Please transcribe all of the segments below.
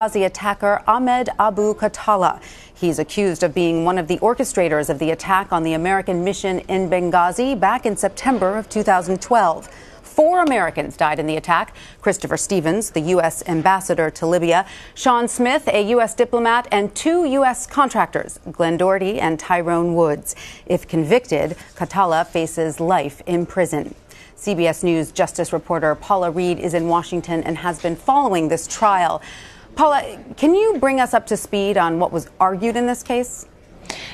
Benghazi attacker Ahmed Abu Khattala. He's accused of being one of the orchestrators of the attack on the American mission in Benghazi back in September of 2012. 4 Americans died in the attack: Christopher Stevens, the U.S. ambassador to Libya; Sean Smith, a U.S. diplomat; and 2 U.S. contractors, Glenn Doherty and Tyrone Woods. If convicted, Khattala faces life in prison. CBS News Justice reporter Paula Reid is in Washington and has been following this trial. Paula, can you bring us up to speed on what was argued in this case?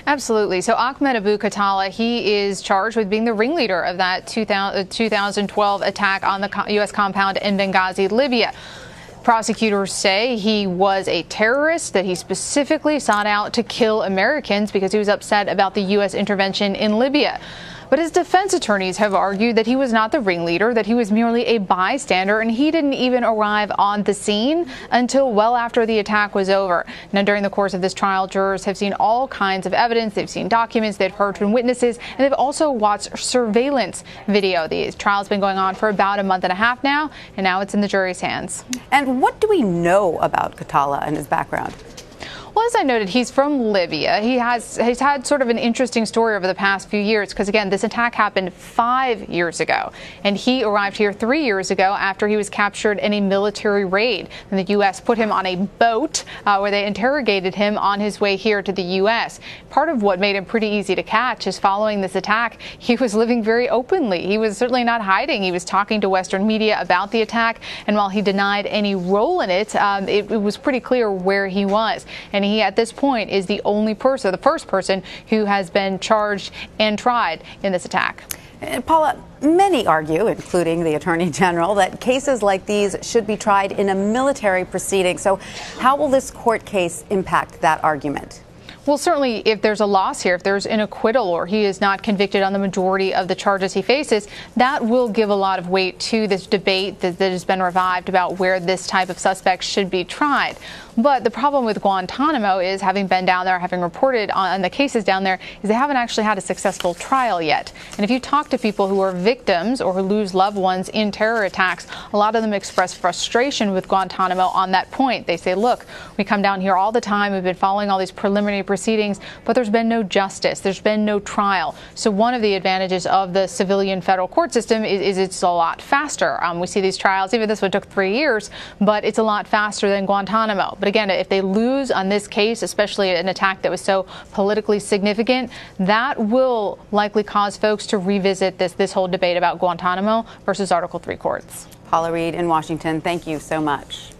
Absolutely. So Ahmed Abu Khattala, he is charged with being the ringleader of that 2012 attack on the U.S. compound in Benghazi, Libya. Prosecutors say he was a terrorist, that he specifically sought out to kill Americans because he was upset about the U.S. intervention in Libya. But his defense attorneys have argued that he was not the ringleader, that he was merely a bystander, and he didn't even arrive on the scene until well after the attack was over. Now, during the course of this trial, jurors have seen all kinds of evidence. They've seen documents, they've heard from witnesses, and they've also watched surveillance video. The trial's been going on for about a month and a half now, and now it's in the jury's hands. And what do we know about Khattala and his background? Well, as I noted, he's from Libya. He's had sort of an interesting story over the past few years because, again, this attack happened 5 years ago, and he arrived here 3 years ago after he was captured in a military raid. And the U.S. put him on a boat where they interrogated him on his way here to the U.S. Part of what made him pretty easy to catch is following this attack, he was living very openly. He was certainly not hiding. He was talking to Western media about the attack, and while he denied any role in it, it was pretty clear where he was. And he, at this point, is the only person, the first person who has been charged and tried in this attack. Paula, many argue, including the Attorney General, that cases like these should be tried in a military proceeding. So how will this court case impact that argument? Well, certainly if there's a loss here, if there's an acquittal or he is not convicted on the majority of the charges he faces, that will give a lot of weight to this debate that has been revived about where this type of suspect should be tried. But the problem with Guantanamo is, having been down there, having reported on the cases down there, is they haven't actually had a successful trial yet. And if you talk to people who are victims or who lose loved ones in terror attacks, a lot of them express frustration with Guantanamo on that point. They say, look, we come down here all the time, we've been following all these preliminary proceedings, but there's been no justice, there's been no trial. So one of the advantages of the civilian federal court system is it's a lot faster. We see these trials, even this one took 3 years, but it's a lot faster than Guantanamo. But again, if they lose on this case, especially an attack that was so politically significant, that will likely cause folks to revisit this whole debate about Guantanamo versus Article III courts. Paula Reid in Washington, thank you so much.